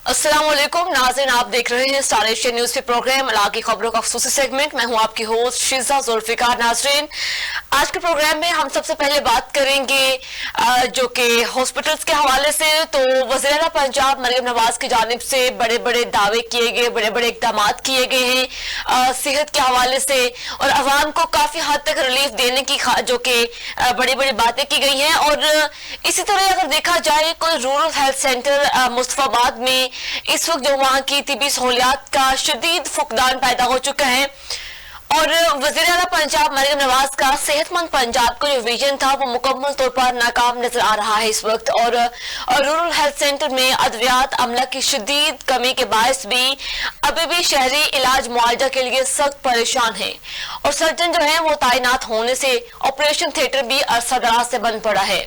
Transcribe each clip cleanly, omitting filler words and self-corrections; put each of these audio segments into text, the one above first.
अस्सलाम वालेकुम नाज़रीन, आप देख रहे हैं स्टार एशिया न्यूज के प्रोग्राम इलाकी खबरों का खुसूसी सेगमेंट। मैं हूं आपकी होस्ट शिजा जुल्फिकार। नाज़रीन, आज के प्रोग्राम में हम सबसे पहले बात करेंगे जो कि हॉस्पिटल्स के हवाले से। तो वज़ीर-ए-आला पंजाब मरियम नवाज की जानिब से बड़े बड़े दावे किए गए, बड़े बड़े इक़दाम किए गए हैं सेहत के हवाले से, और अवाम को काफी हद तक रिलीफ देने की जो कि बड़ी बड़ी बातें की गई हैं। और इसी तरह अगर देखा जाए कोई रूरल हेल्थ सेंटर मुस्तफाबाद में इस वक्त जो वहां की तिबी सहूलियात का शदीद फुकदान पैदा हो चुका है, और वज़ीर-ए-आला पंजाब मरियम नवाज का सेहतमंद पंजाब का जो विजन था वो मुकम्मल तौर पर नाकाम नजर आ रहा है इस वक्त। और रूरल हेल्थ सेंटर में अद्वियात अमला की शदीद कमी के बायस भी अभी भी शहरी इलाज मुआवजा के लिए सख्त परेशान है, और सर्जन जो है वो तैनात होने से ऑपरेशन थिएटर भी अरसा दराज से बंद पड़ा है,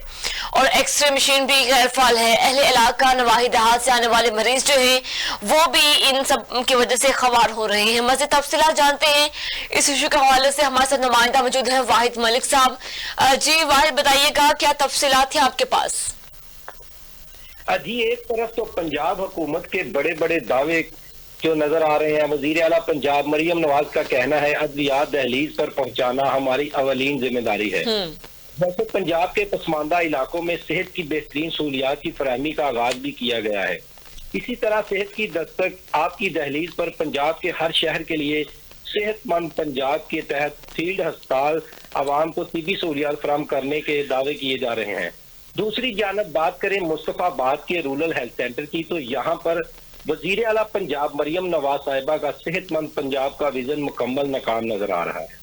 और एक्सरे मशीन भी गैर फाल है। अहले इलाका नवाही देहात से आने वाले मरीज जो है वो भी इन सब की वजह से खवार हो रहे हैं। मज़ीद तफसीलात जानते हैं इस इशू के हवाले से। हमारे साथ नुमाइंदा मौजूद है वाहिद मलिक साहब। जी वाहिद, बताइएगा क्या तफसीलात हैं आपके पास? जी, एक तरफ तो पंजाब हुकूमत के बड़े बड़े दावे जो नजर आ रहे हैं। वजीर आला पंजाब मरियम नवाज का कहना है अदलियात दहलीज पर पहुंचाना हमारी अवलीन जिम्मेदारी है। वैसे पंजाब के पसमानदा इलाकों में सेहत की बेहतरीन सहूलियात की फरहमी का आगाज भी किया गया है। इसी तरह सेहत की दस्तक आपकी दहलीज पर पंजाब के हर शहर के लिए सेहतमंद पंजाब के तहत फील्ड अस्पताल आवाम को तिबी सहूलियात फराहम करने के दावे किए जा रहे हैं। दूसरी जानब बात करें मुस्तफाबाद के रूरल हेल्थ सेंटर की, तो यहाँ पर वजीर आला पंजाब मरियम नवाज साहिबा का सेहतमंद पंजाब का विजन मुकम्मल नाकाम नजर आ रहा है।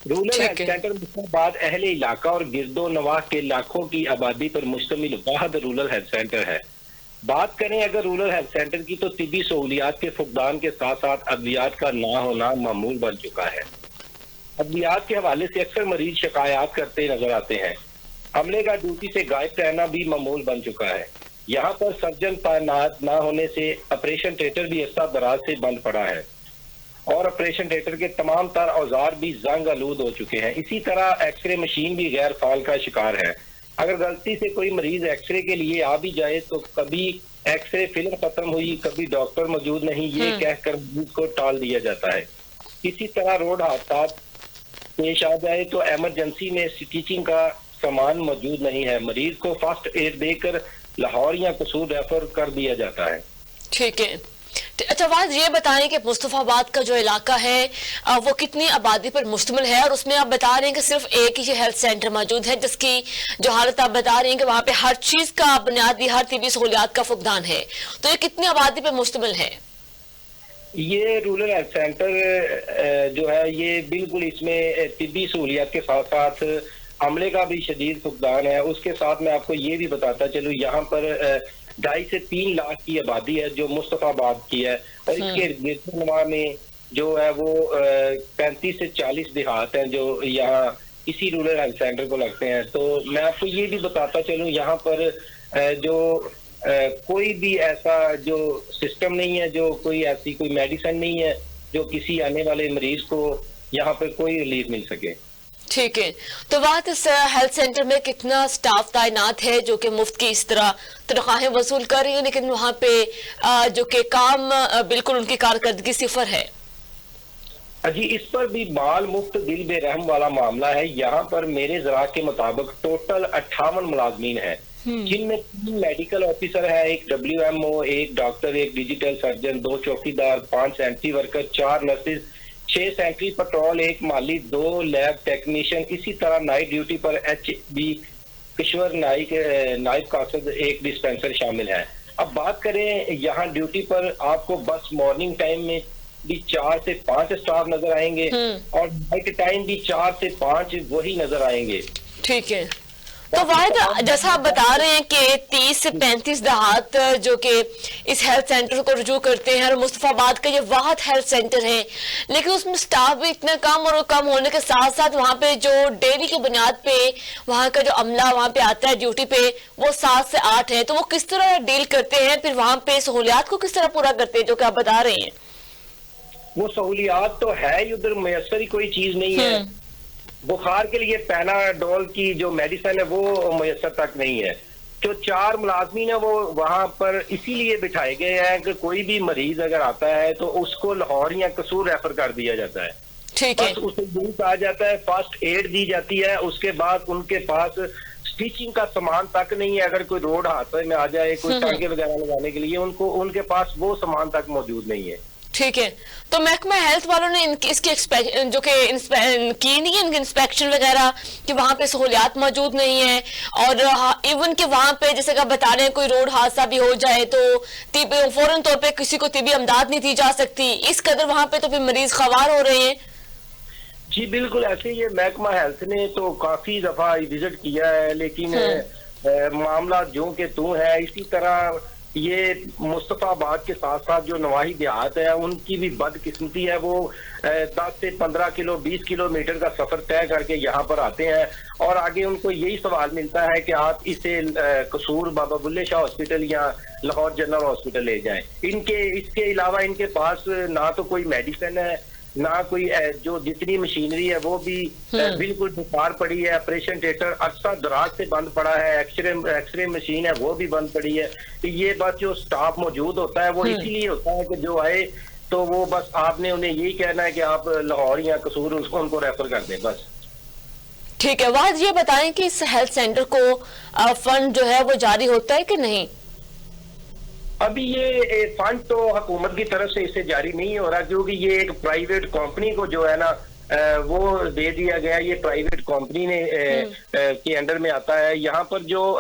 रूरल हेल्थ सेंटर मुस्तफाबाद अहले इलाका और गिरदो नवाह के लाखों की आबादी पर मुश्तमिल वाहिद रूरल हेल्थ सेंटर है। बात करें अगर रूरल हेल्थ सेंटर की, तो तिबी सहूलियात के फुकदान के साथ साथ अद्वियात का ना होना मामूल बन चुका है। अद्वियात के हवाले से अक्सर मरीज शिकायत करते नजर आते हैं। अमले का ड्यूटी से गायब रहना भी मामूल बन चुका है। यहाँ पर सर्जन तैनात ना होने से ऑपरेशन थिएटर भी अरसा दराज से बंद पड़ा है, और ऑपरेशन थिएटर के तमाम तर औजार भी जंग आलूद हो चुके हैं। इसी तरह एक्सरे मशीन भी गैर फाल का शिकार है। अगर गलती से कोई मरीज एक्सरे के लिए आ भी जाए तो कभी एक्सरे फिल्म खत्म हुई, कभी डॉक्टर मौजूद नहीं, ये कहकर मरीज को टाल दिया जाता है। इसी तरह रोड हादसा पेश आ जाए तो इमरजेंसी में स्टिचिंग का सामान मौजूद नहीं है, मरीज को फर्स्ट एड देकर लाहौर या कसूर रेफर कर दिया जाता है। ठीक है, अच्छा बात ये बताएं कि मुस्तफाबाद का जो इलाका है वो कितनी आबादी पर मुश्तमिल है, और उसमें आप बता रहे हैं कि सिर्फ एक ही हेल्थ सेंटर मौजूद है जिसकी जो हालत आप बता रहे हैं कि वहाँ पे हर चीज का बुनियादी हर तिबी सहूलियात का फुकदान है, तो ये कितनी आबादी पर मुश्तमिल है? ये रूरल हेल्थ सेंटर जो है ये बिल्कुल इसमें तिबी सहूलियात के साथ साथ अमले का भी शदीद फुकदान है। उसके साथ मैं आपको ये भी बताता चलूँ, यहाँ पर 2.5 से 3 लाख की आबादी है जो मुस्तफाबाद की है, और इसके गिरदनवा में जो है वो 35 से 40 देहात हैं जो यहाँ इसी रूरल हेल्थ सेंटर को लगते हैं। तो मैं आपको ये भी बताता चलूँ, यहाँ पर जो कोई भी ऐसा जो सिस्टम नहीं है, जो कोई ऐसी कोई मेडिसिन नहीं है जो किसी आने वाले मरीज को यहाँ पर कोई रिलीफ मिल सके। ठीक है, तो वहाँ इस हेल्थ सेंटर में कितना स्टाफ तैनात है जो कि मुफ्त की इस तरह तनख्वाहें वसूल कर रही है, लेकिन वहाँ पे जो कि काम बिल्कुल उनकी कारकर्दगी सिफर है? जी, इस पर भी माल मुफ्त दिल बेरहम वाला मामला है। यहाँ पर मेरे ज़रा के मुताबिक टोटल 58 मुलाजमीन है, जिनमें 3 मेडिकल ऑफिसर है, एक WMO, एक डॉक्टर, एक डिजिटल सर्जन, 2 चौकीदार, 5 sanitary worker, 4 nurses, 6 sanitary patrol, 1 माली, 2 लैब टेक्नीशियन। इसी तरह नाइट ड्यूटी पर HB किश्वर नाइब कासद, 1 डिस्पेंसर शामिल है। अब बात करें यहाँ ड्यूटी पर आपको बस मॉर्निंग टाइम में भी 4 से 5 स्टाफ नजर आएंगे, और नाइट टाइम भी 4 से 5 वही नजर आएंगे। ठीक है, तो वाहिद जैसा आप बता रहे हैं कि 30 से 35 देहात जो कि इस हेल्थ सेंटर को रुजू करते हैं, और मुस्तफाबाद का ये वाहिद हेल्थ सेंटर है, लेकिन उसमें स्टाफ भी इतना कम, और कम होने के साथ साथ वहाँ पे जो डेली की बुनियाद पे वहाँ का जो अमला वहाँ पे आता है ड्यूटी पे वो 7 से 8 है, तो वो किस तरह डील करते हैं, फिर वहाँ पे सहूलियात को किस तरह पूरा करते हैं जो कि आप बता रहे हैं? वो सहूलियात तो है ही, उधर मैसर ही कोई चीज नहीं है। बुखार के लिए पैनाडोल की जो मेडिसिन है वो मैसर तक नहीं है। جو 4 ملازمین ہیں وہ وہاں پر اسی لیے بٹھائے گئے ہیں کہ کوئی بھی مریض اگر آتا ہے تو اس کو لاہور یا قصور ریفر کر دیا جاتا ہے. ٹھیک ہے. بس اسے یہی کہا جاتا ہے فرسٹ ایڈ دی جاتی ہے. اس کے بعد ان کے پاس اسٹیچنگ کا سامان تک نہیں ہے. اگر کوئی روڈ حادثے میں آ جائے, کوئی ٹانکے وغیرہ لگانے کے لیے ان کے پاس وہ سامان تک موجود نہیں ہے. ٹھیک ہے. تو محکمہ ہیلتھ والوں نے اس کی جو کہ کی نہیں ہے انسپیکشن وغیرہ کہ وہاں پہ سہولیات موجود نہیں ہیں, اور ایون کہ وہاں پہ جیسے کہ آپ بتا رہے ہیں کوئی روڈ حادثہ بھی ہو جائے تو فوراً طور پہ کسی کو طبی امداد نہیں دی جا سکتی, اس قدر وہاں پہ تو پھر مریض خوار ہو رہے ہیں. جی بالکل ایسے ہی ہے. محکمہ ہیلتھ نے تو کافی دفعہ وزٹ کیا ہے, لیکن معاملہ جو کہ تو ہے. اسی طرح یہ مصطفیٰ آباد کے ساتھ ساتھ جو نواحی دیہات ہے ان کی بھی بدقسمتی ہے. وہ 10 سے 15 کلو 20 کلومیٹر کا سفر طے کر کے یہاں پر آتے ہیں, اور آگے ان کو یہی سوال ملتا ہے کہ آپ اسے قصور بابا بلے شاہ ہاسپٹل یا لاہور جنرل ہاسپٹل لے جائیں. اس کے علاوہ ان کے پاس نہ تو کوئی میڈیسن ہے, نہ کوئی جو جتنی مشینری ہے وہ بھی بالکل بیکار پڑی ہے. آپریشن تھیٹر عرصہ دراز سے بند پڑا ہے. ایکس رے مشین ہے وہ بھی بند پڑی ہے. یہ بس جو سٹاف موجود ہوتا ہے وہ اسی لیے ہوتا ہے کہ جو آئے تو وہ بس آپ نے انہیں یہی کہنا ہے کہ آپ لاہور یا قصور ان کو ریفر کر دیں بس. ٹھیک ہے. واحد یہ بتائیں کہ اس ہیلتھ سینٹر کو فنڈ جو ہے وہ جاری ہوتا ہے کہ نہیں؟ ابھی یہ فنڈ تو حکومت کی طرف سے اسے جاری نہیں ہو رہا, کیونکہ یہ ایک پرائیویٹ کمپنی کو جو ہے نا وہ دے دیا گیا. یہ پرائیویٹ کمپنی نے کے انڈر میں آتا ہے. یہاں پر جو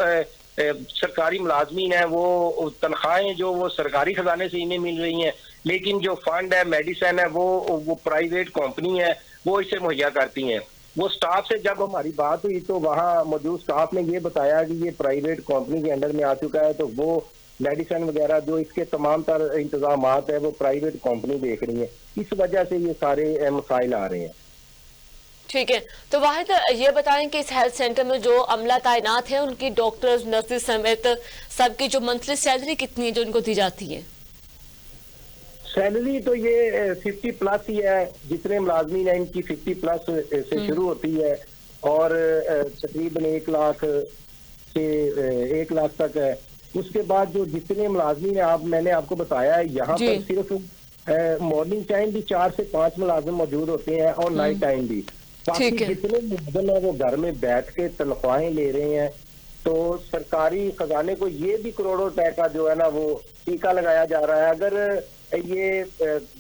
سرکاری ملازمین ہیں وہ تنخواہیں جو وہ سرکاری خزانے سے انہیں مل رہی ہیں, لیکن جو فنڈ ہے میڈیسن ہے وہ پرائیویٹ کمپنی ہے وہ اسے مہیا کرتی ہیں. وہ سٹاف سے جب ہماری بات ہوئی تو وہاں موجود سٹاف نے یہ بتایا کہ یہ پرائیویٹ کمپنی کے انڈر میں آ چکا ہے, تو وہ میڈیسن وغیرہ جو اس کے تمام تر انتظامات ہیں وہ پرائیویٹ کمپنی دیکھ رہی ہے. اس وجہ سے یہ سارے مسائل آ رہے ہیں. ٹھیک ہے. تو واحد یہ بتائیں کہ اس ہیلتھ سینٹر میں جو عملہ تعینات ہیں ان کی ڈاکٹرز نرسز سمیت سب کی جو منتھلی سیلری کتنی ہے جو ان کو دی جاتی ہے؟ سیلری تو یہ 50 پلس ہی ہے. جتنے ملازمین ہیں ان کی 50 پلس سے شروع ہوتی ہے, اور تقریباً 1 لاکھ سے 1 لاکھ تک ہے. اس کے بعد جو جتنے ملازمین ہیں میں نے آپ کو بتایا ہے یہاں پر صرف مارننگ ٹائم بھی 4 سے 5 ملازم موجود ہوتے ہیں, اور نائٹ ٹائم بھی. باقی جتنے ملازم ہیں وہ گھر میں بیٹھ کے تنخواہیں لے رہے ہیں. تو سرکاری خزانے کو یہ بھی کروڑوں روپے کا جو ہے نا وہ ٹیکہ لگایا جا رہا ہے. اگر یہ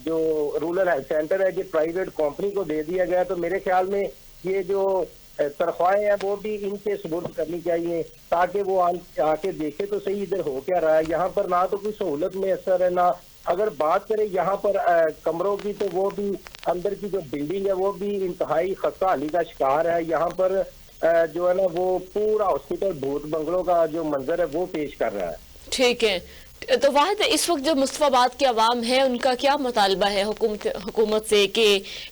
جو رورل ہیلتھ سینٹر ہے جو پرائیویٹ کمپنی کو دے دیا گیا تو میرے خیال میں یہ جو تنخواہیں ہیں وہ بھی ان کے سپورٹ کرنی چاہیے, تاکہ وہ آ کے دیکھے تو صحیح ادھر ہو کیا رہا ہے. یہاں پر نہ تو کوئی سہولت میسر ہے, نہ اگر بات کریں یہاں پر کمروں کی تو وہ بھی اندر کی جو بلڈنگ ہے وہ بھی انتہائی خستہ حالی کا شکار ہے. یہاں پر جو ہے نا وہ پورا ہاسپٹل بھوت بنگلوں کا جو منظر ہے وہ پیش کر رہا ہے. ٹھیک ہے. تو واحد اس وقت جو مصطفیٰ آباد کی عوام ہے ان کا کیا مطالبہ ہے حکومت سے کہ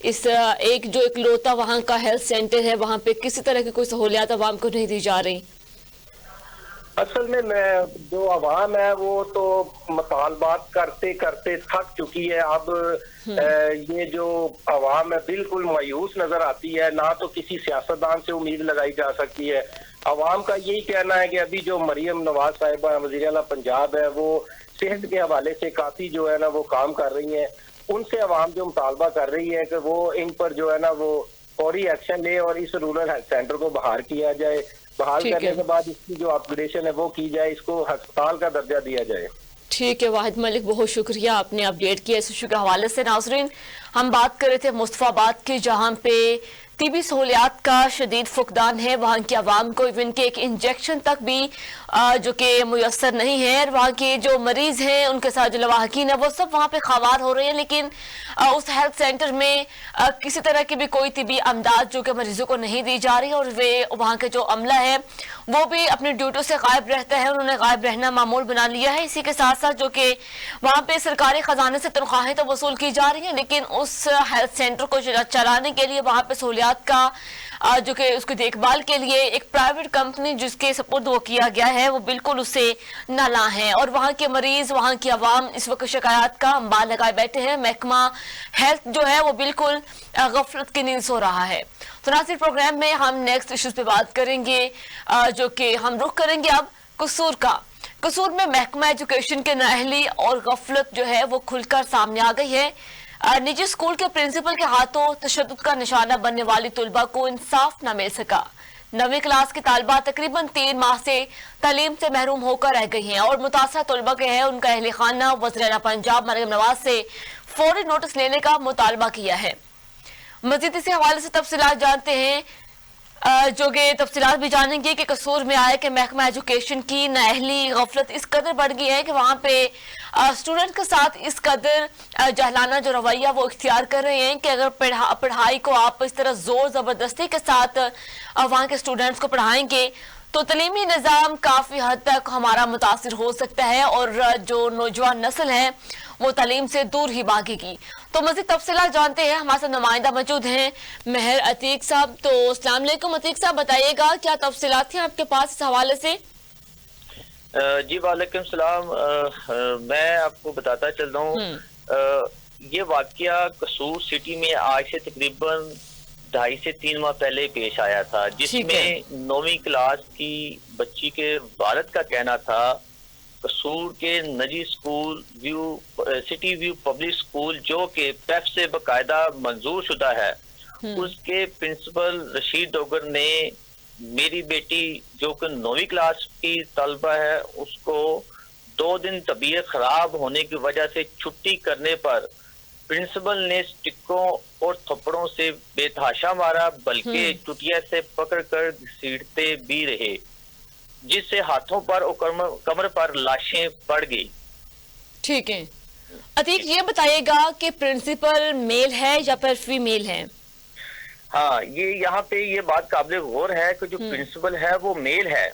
اس ایک جو اکلوتا وہاں کا ہیلتھ سینٹر ہے وہاں پہ کسی طرح کی کوئی سہولیات عوام کو نہیں دی جا رہی؟ اصل میں جو عوام ہے وہ تو مطالبات کرتے کرتے تھک چکی ہے. اب یہ جو عوام ہے بالکل مایوس نظر آتی ہے. نہ تو کسی سیاستدان سے امید لگائی جا سکتی ہے. عوام کا یہی کہنا ہے کہ ابھی جو مریم نواز صاحبہ وزیر اعلیٰ پنجاب ہے وہ صحت کے حوالے سے کافی جو ہے نا وہ کام کر رہی ہیں. ان سے عوام جو مطالبہ کر رہی ہے کہ وہ ان پر جو ہے نا وہ فوری ایکشن لے اور اس رورل ہیلتھ سینٹر کو بحال کیا جائے. بحال کرنے کے بعد اس کی جو اپ گریڈیشن ہے وہ کی جائے, اس کو ہسپتال کا درجہ دیا جائے. ٹھیک ہے. واحد ملک بہت شکریہ, آپ نے اپڈیٹ کیا اس ایشو کے حوالے سے. ناظرین ہم بات کر رہے تھے مصطفیٰ آباد کی جہاں پہ طبی سہولیات کا شدید فقدان ہے. وہاں کی عوام کو ایون کے ایک انجیکشن تک بھی جو کہ میسر نہیں ہے, اور وہاں کے جو مریض ہیں ان کے ساتھ جو لواحقین ہیں وہ سب وہاں پہ خوار ہو رہے ہیں. لیکن اس ہیلتھ سینٹر میں کسی طرح کی بھی کوئی طبی امداد جو کہ مریضوں کو نہیں دی جا رہی, اور وہاں کے جو عملہ ہے وہ بھی اپنی ڈیوٹیوں سے غائب رہتا ہے. انہوں نے غائب رہنا معمول بنا لیا ہے. اسی کے ساتھ ساتھ جو کہ وہاں پہ سرکاری خزانے سے تنخواہیں تو وصول کی جا رہی ہیں, لیکن اس ہیلتھ سینٹر کو چلانے کے لیے وہاں پہ سہولیات کا جو کہ اس کی دیکھ بھال کے لیے ایک پرائیویٹ کمپنی جس کے سپرد وہ کیا گیا ہے وہ بالکل اسے نالاں ہے. اور وہاں کے مریض, وہاں کی عوام اس وقت شکایات کا انبار لگائے بیٹھے ہیں. محکمہ ہیلتھ جو ہے وہ بالکل غفلت کی نیند سو رہا ہے. تو ناظرین پروگرام میں ہم نیکسٹ ایشوز پہ بات کریں گے, جو کہ ہم رخ کریں گے اب कसूर का। कसूर में महकमा एजुकेशन के नाअहली और गफलत जो है वो खुलकर सामने आ गई है। निजी स्कूल के प्रिंसिपल के हाथों तशद्दुद का निशाना बनने वाली तुलबा को इंसाफ न मिल सका। 9वीं क्लास की तालिबा तकरीबन 3 माह से तालीम से महरूम होकर रह गई हैं और मुतासरा तुलबा के है उनका अहले खाना वज़ीर-ए-आला पंजाब मरियम नवाज से फौरी नोटिस लेने का मुतालबा किया है। मजीद इसी हवाले से तफसीलात जानते हैं, जो कि तफसीलात भी जानेंगे कि कसूर में आए कि महकमा एजुकेशन की नाअहली गफलत इस कदर बढ़ गई है कि वहाँ पे स्टूडेंट के साथ इस कदर जहलाना जो रवैया वो इख्तियार कर रहे हैं कि अगर पढ़ाई को आप इस तरह जोर जबरदस्ती के साथ वहाँ के स्टूडेंट्स को पढ़ाएंगे तो तलीमी निज़ाम काफ़ी हद तक हमारा मुतासिर हो सकता है और जो नौजवान नस्ल है वो तालीम से दूर ही भागेगी। तो मज़ीद तफसीलात जानते हैं, हमारे साथ नुमाइंदा मौजूद हैं मेहर अतीक साहब। तो अस्सलाम वालेकुम अतीक साहब, बताइएगा क्या तफसीलात थी आपके पास इस हवाले से? जी वालेकुम सलाम। मैं आपको बताता चल रहा हूँ, ये वाकया कसूर सिटी में आज से तकरीबन 2.5 से 3 माह पहले पेश आया था, जिसमें 9वीं क्लास की बच्ची के वालिद का कहना था कसूर के निजी school city view public school जो कि पेफ से बाकायदा मंजूर शुदा है, उसके प्रिंसिपल रशीद डोगर ने मेरी बेटी जो कि 9वीं क्लास की तलबा है उसको 2 दिन तबीयत खराब होने की वजह से छुट्टी करने पर प्रिंसिपल ने स्टिकों और थप्पड़ों से बेतहाशा मारा, बल्कि चुटिया से पकड़कर घसीटते भी रहे, जिससे हाथों पर और कमर पर लाशें पड़ गई। ठीक है अतीक, ये बताइएगा कि प्रिंसिपल मेल है या फिर फीमेल है? हाँ, ये यहाँ पे ये बात काबिल गौर है कि जो प्रिंसिपल है वो मेल है,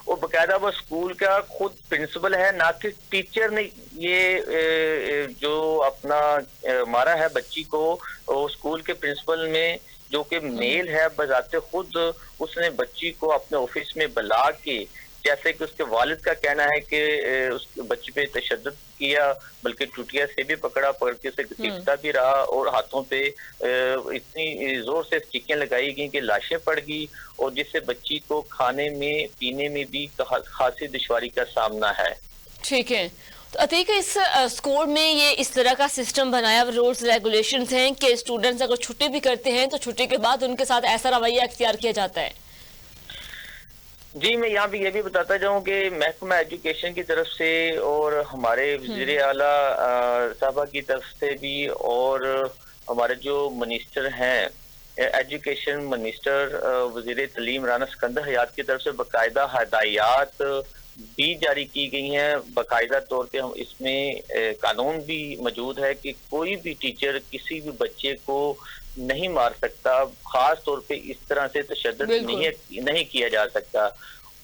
वो बकायदा वो स्कूल का खुद प्रिंसिपल है, ना कि टीचर ने ये जो अपना मारा है बच्ची को। स्कूल के प्रिंसिपल में जो कि मेल है बजाते खुद उसने बच्ची को अपने ऑफिस में बुला के, जैसे कि उसके वालिद का कहना है कि उस बच्ची पे तशद्दुद किया, बल्कि टूटिया से भी पकड़ के उसे घसीटता भी रहा और हाथों पे इतनी जोर से स्टिकें लगाई गई कि लाशें पड़ गई, और जिससे बच्ची को खाने में पीने में भी खासी दुश्वारी का सामना है। ठीक है, तो अतीक इस स्कूल में ये इस तरह का सिस्टम बनाया, रूल्स रेगुलेशंस हैं कि स्टूडेंट्स अगर छुट्टी भी करते हैं तो छुट्टी के बाद उनके साथ ऐसा रवैया अख्तियार किया जाता है? जी, मैं यहाँ पे ये भी बताता जाऊँ कि महकमा एजुकेशन की तरफ से और हमारे वज़ीर-ए-आला साहबा की तरफ से भी और हमारे जो मिनिस्टर हैं एजुकेशन मिनिस्टर वज़ीर तलीम राना सिकंदर हयात की तरफ से बाकायदा हदायत भी जारी की गई हैं। बाकायदा तौर पे हम इसमें कानून भी मौजूद है कि कोई भी टीचर किसी भी बच्चे को नहीं मार सकता, खास तौर पे इस तरह से तशद्दुद नहीं किया जा सकता।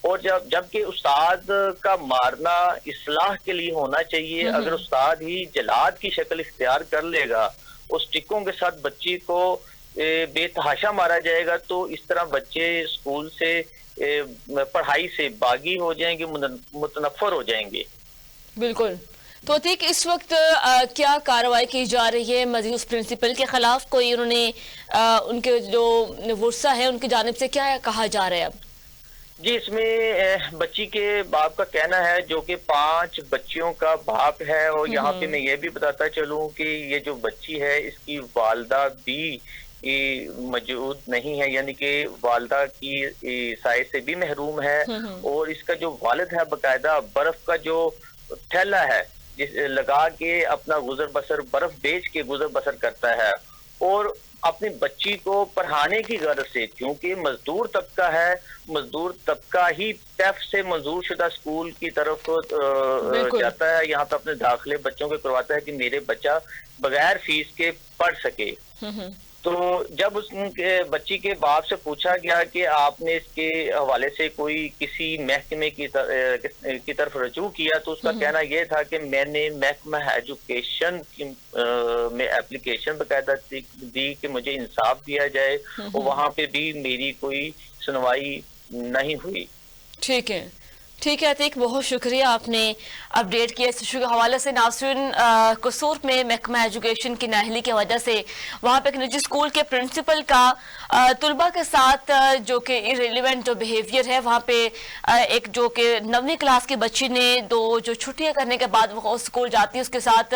और जबकि उस्ताद का मारना इस्लाह के लिए होना चाहिए, अगर उस्ताद ही जलाद की शक्ल इख्तियार कर लेगा और स्टिकों के साथ बच्ची को बेतहाशा मारा जाएगा तो इस तरह बच्चे स्कूल से पढ़ाई से बागी हो जाएंगे, मुतनफ़र हो जाएंगे। बिल्कुल। तो ठीक इस वक्त क्या कार्रवाई की जा रही है मजीद उस प्रिंसिपल के खिलाफ? कोई उन्होंने उनके जो वर्सा है उनकी जानिब से क्या कहा जा रहा है अब? जी, इसमें बच्ची के बाप का कहना है जो कि 5 बच्चियों का बाप है, और यहाँ पे मैं ये भी बताता चलूँ कि ये जो बच्ची है इसकी वालदा भी मौजूद नहीं है, यानी कि वालदा की साय से भी महरूम है, और इसका जो वालिद है बाकायदा बर्फ का जो थैला है जिस लगा के अपना गुजर बसर बर्फ बेच के गुजर बसर करता है, और अपनी बच्ची को पढ़ाने की गर्ज से, क्योंकि मजदूर तबका है, मजदूर तबका ही पेफ से मंजूर शुदा स्कूल की तरफ जाता है, यहाँ पे अपने दाखिले बच्चों के करवाता है कि मेरे बच्चा बगैर फीस के पढ़ सके। तो जब उसके बच्ची के बाप से पूछा गया कि आपने इसके हवाले से कोई किसी महकमे की तरफ रजू किया, तो उसका कहना यह था कि मैंने महकमा एजुकेशन में एप्लीकेशन बकायदा दी कि मुझे इंसाफ दिया जाए, और वहाँ पे भी मेरी कोई सुनवाई नहीं हुई। ठीक है, ठीक है अतीक, बहुत शुक्रिया आपने अपडेट किया इस इशू के हवाले से। नाज़रीन, कसूर में महकमा एजुकेशन की नाअहली की वजह से वहाँ पे एक निजी स्कूल के प्रिंसिपल का तलबा के साथ जो कि इरेलीवेंट जो बिहेवियर है, वहाँ पे एक जो कि 9वीं क्लास की बच्ची ने जो छुट्टियाँ करने के बाद वो स्कूल जाती है उसके साथ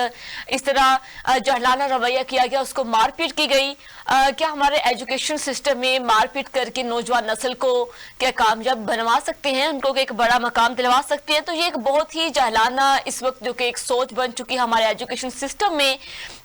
इस तरह जहलाना रवैया किया गया, उसको मारपीट की गई। क्या हमारे एजुकेशन सिस्टम में मारपीट करके नौजवान नस्ल को क्या कामयाब बनवा सकते हैं, उनको एक बड़ा मकाम दिलवा सकते हैं? तो ये एक बहुत ही जहलाना इस वक्त जो कि एक सोच बन चुकी है हमारे एजुकेशन सिस्टम में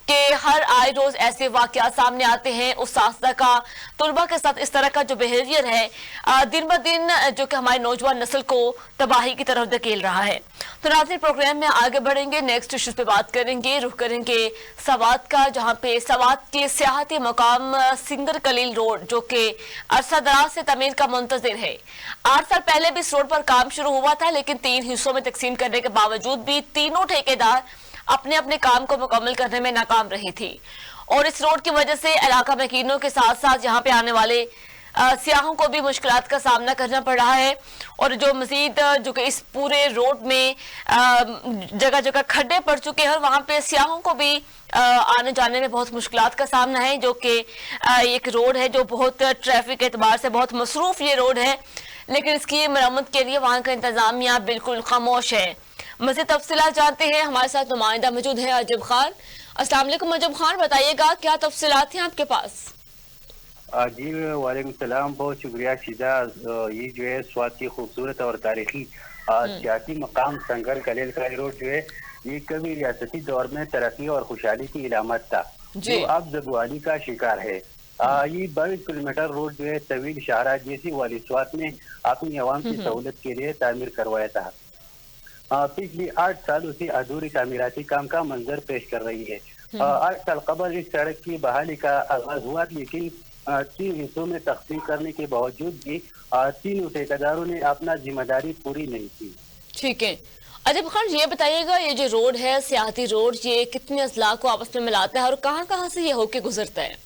कि हर आए रोज ऐसे वाकयात सामने आते हैं। उस्ताद का तलबा के साथ इस तरह का जो बिहेवियर है दिन ब दिन जो कि हमारी नौजवान नस्ल को तबाही की तरफ धकेल रहा है। तो नाज़रीन, प्रोग्राम में आगे बढ़ेंगे, नेक्स्ट इश्यूज पे बात करेंगे, रुख करेंगे सवात का, जहां पे सवात के सियाहती मकाम सिंगर कलील रोड जो कि अरसा दराज से तमीर का मुंतजिर है। 8 साल पहले भी इस रोड पर काम शुरू हुआ था, लेकिन 3 हिस्सों में तकसीम करने के बावजूद भी तीनों ठेकेदार अपने अपने काम को मुकम्मल करने में नाकाम रही थी। और इस रोड की वजह से इलाका मकीनों के साथ साथ यहाँ पे आने वाले सियाहों को भी मुश्किलात का सामना करना पड़ रहा है। और जो मजीद जो कि इस पूरे रोड में जगह जगह खड्डे पड़ चुके हैं और वहाँ पे सियाहों को भी आने जाने में बहुत मुश्किलात का सामना है, जो कि एक रोड है जो बहुत ट्रैफिक के एतबार से बहुत मसरूफ ये रोड है, लेकिन इसकी मरम्मत के लिए वहाँ का इंतजामिया बिल्कुल खामोश है। मज़ीद तफसीलात जानते हैं, हमारे साथ नुमाइंदा मौजूद है अजब खान। अस्सलाम वालेकुम अजब खान, बताइएगा क्या तफसीलात हैं आपके पास? जी वालेकुम सलाम, बहुत शुक्रिया शीजा। ये जो है स्वात की खूबसूरत और तारीखी सियासी मकाम संगर कलील का रोड जो है ये कभी रियासती दौर में तरक्की और खुशहाली की इलामत था, जो अब जबवाली का शिकार है। ये 22 किलोमीटर रोड जो है तवील शाहरा जैसी वाली स्वात ने अपनी आवाम की सहूलत के लिए तामीर करवाया था। पिछले 8 सालों से अधूरी तामीराती काम का मंजर पेश कर रही है। 8 साल कबल इस सड़क की बहाली का आगाज हुआ, लेकिन 3 हिस्सों में तकसीम करने के बावजूद भी तीनों ठेकेदारों ने अपना जिम्मेदारी पूरी नहीं की। ठीक है अजब खान, ये बताइएगा ये जो रोड है सियाहती रोड, ये कितने अजला को आपस में मिलाता है और कहाँ कहाँ से ये होके गुजरता है?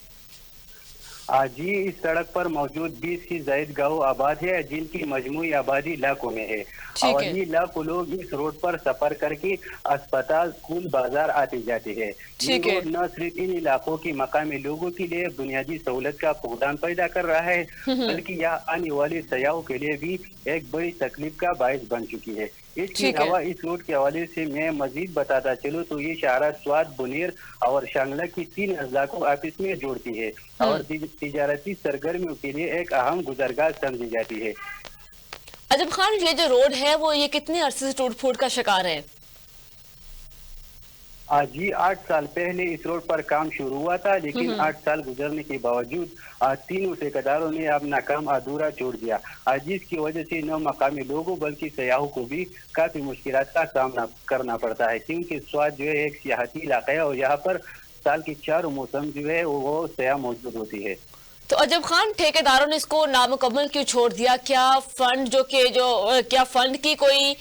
जी इस सड़क पर मौजूद 20 की जायद गाँव आबाद है, जिनकी मजमूई आबादी लाखों में है। और ये लाखों लोग इस रोड पर सफर करके अस्पताल, स्कूल, बाजार आते जाते हैं। ये रोड न सिर्फ इन इलाकों की मकामी लोगों के लिए बुनियादी सहूलत का फुकदान पैदा कर रहा है, बल्कि यहाँ आने वाले सयाहों के लिए भी एक बड़ी तकलीफ का बायस बन चुकी है। इसके अलावा इस रोड के हवाले से मैं मजीद बताता चलूँ तो ये शाहरा, स्वात, बुनेर और शांगला की 3 अजला को आपस में जोड़ती है और तिजारती सरगर्मियों के लिए एक अहम गुजरगाह समझी जाती है। अजब खान, ये जो रोड है वो ये कितने अरसे से टूट फूट का शिकार है? जी 8 साल पहले इस रोड पर काम शुरू हुआ था, लेकिन 8 साल गुजरने के बावजूद तीनों ठेकेदारों ने अपना काम अधूरा छोड़ दिया, जिसकी वजह से न मकामी लोगों बल्कि सयाहों को भी काफी मुश्किलात का सामना करना पड़ता है, क्योंकि स्वात जो है एक सियाहती इलाका है और यहाँ पर साल के 4 मौसम जो है वो सयाह मौजूद होती है। तो अजब खान, ठेकेदारों ने इसको नामुकम्मल क्यों छोड़ दिया? क्या फंड क्या फंड की कोई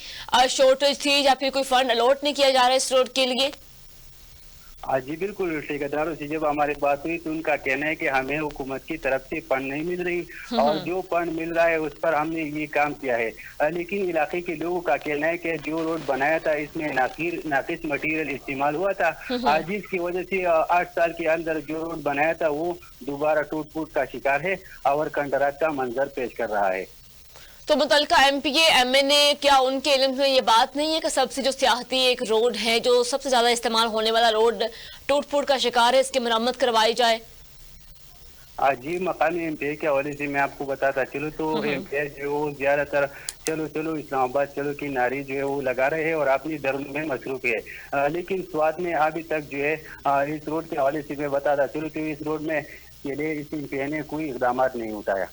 शॉर्टेज थी या फिर कोई फंड अलॉट नहीं किया जा रहा है इस रोड के लिए? जी बिल्कुल, ठेकेदारों से जब हमारी बात हुई तो उनका कहना है कि हमें हुकूमत की तरफ से फंड नहीं मिल रही और जो फंड मिल रहा है उस पर हमने ये काम किया है। लेकिन इलाके के लोगों का कहना है कि जो रोड बनाया था इसमें नाकिस मटेरियल इस्तेमाल हुआ था, जिसकी वजह से 8 साल के अंदर जो रोड बनाया था वो दोबारा टूट फूट का शिकार है और कंडरात का मंजर पेश कर रहा है। तो मुतल्लिका MPA MNA क्या उनके इल्म में ये बात नहीं है कि सबसे जो सियाहती एक रोड है, जो सबसे ज्यादा इस्तेमाल होने वाला रोड टूट फूट का शिकार है, इसकी मरम्मत करवाई जाए? जी मकामी MPA के हवाले से मैं आपको बताता चलूँ तो MPA जो ज्यादातर चलो इस्लामाबाद चलो की नारी जो है वो लगा रहे हैं और अपनी धर्म में मसरूफ है, लेकिन स्वाद में अभी तक जो है इस रोड के हवाले से मैं बताता चलूँ तो इस रोड में के लिए इस MPA ने कोई इकदाम नहीं उठाया।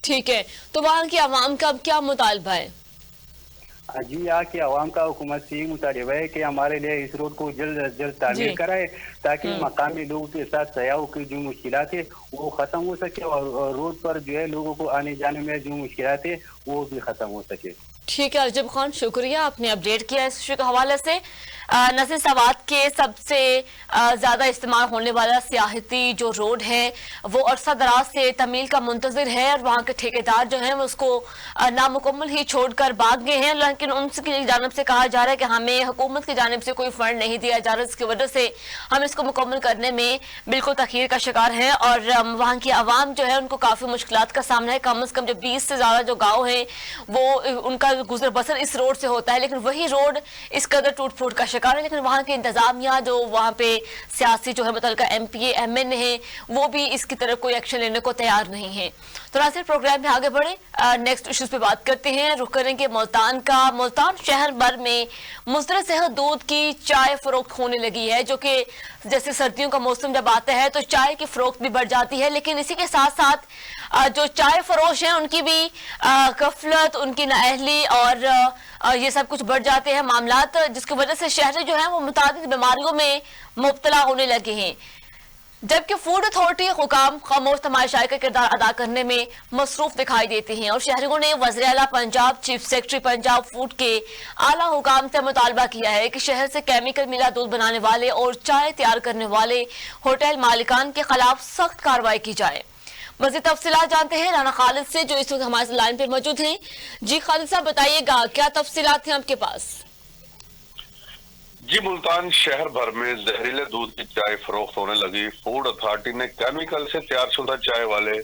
ठीक है, तो वहाँ की आवाम का अब क्या मुतालबा है? जी यहाँ की आवाम का हुकूमत से ये मुतालिबा है कि हमारे लिए इस रोड को जल्द अज जल्द तामीर कराए, ताकि मकामी लोगों के साथ सयाहों की जो मुश्किलात है वो खत्म हो सके और रोड पर जो है लोगों को आने जाने में जो मुश्किलात है वो भी खत्म हो सके। ठीक है अजब खान, शुक्रिया, आपने अपडेट किया इस इशू के हवाले से। नज़ीर सवात के सबसे ज़्यादा इस्तेमाल होने वाला सियाहती जो रोड है वो अरसा दराज से तमील का मुंतज़िर है और वहाँ के ठेकेदार जो हैं वो उसको नामुकम्मल ही छोड़कर भाग गए हैं, लेकिन उनकी जानिब से कहा जा रहा है कि हमें हुकूमत की जानिब से कोई फंड नहीं दिया जा रहा, जिसकी वजह से हम इसको मुकम्मल करने में बिल्कुल तखीर का शिकार हैं और वहाँ की आवाम जो है उनको काफ़ी मुश्किलात का सामना है। कम से कम जो 20 से ज़्यादा जो गाँव हैं वो उनका गुजर बसर इस रोड से होता है, लेकिन वही रोड इस कदर टूट फूट का शिकार है। लेकिन वहाँ की इंतजामिया जो वहाँ पे सियासी जो है मतलब MP MN है वो भी इसकी तरफ कोई एक्शन लेने को तैयार नहीं है। तो नाज़रीन प्रोग्राम में आगे बढ़े, नेक्स्ट इश्यूज पे बात करते हैं। रुख करेंगे मुल्तान का। मुल्तान शहर भर में मुस्तर सेहत दूध की चाय फरोख्त होने लगी है, जो कि जैसे सर्दियों का मौसम जब आता है तो चाय की फरोख्त भी बढ़ जाती है, लेकिन इसी के साथ साथ जो चाय फरोश हैं उनकी भी गफलत, उनकी नाअहली और ये सब कुछ बढ़ जाते हैं मामलात, जिसकी वजह से शहरी जो है वो मुतादिद बीमारियों में मुब्तला होने लगे हैं। जबकि फूड अथॉरिटी हुकाम खामोश तमाशाई का किरदार अदा करने में मसरूफ दिखाई देते हैं और शहरियों ने वज़ीर आला Punjab, chief secretary Punjab food के आला हुकाम से मुतालबा किया है कि शहर से केमिकल मिला दूध बनाने वाले और चाय तैयार करने वाले होटल मालिकान के खिलाफ सख्त कार्रवाई की जाए। मज़ीद तफसीलात जानते हैं राना खालिद से, जो इस वक्त हमारे लाइन पर मौजूद हैं। जी खालिद साहब बताइएगा, क्या तफसीलात हैं आपके पास? जी, मुल्तान शहर भर में जहरीले दूध की चाय फरोख्त होने लगी। फूड अथॉरिटी ने केमिकल से तैयार शुदा चाय वाले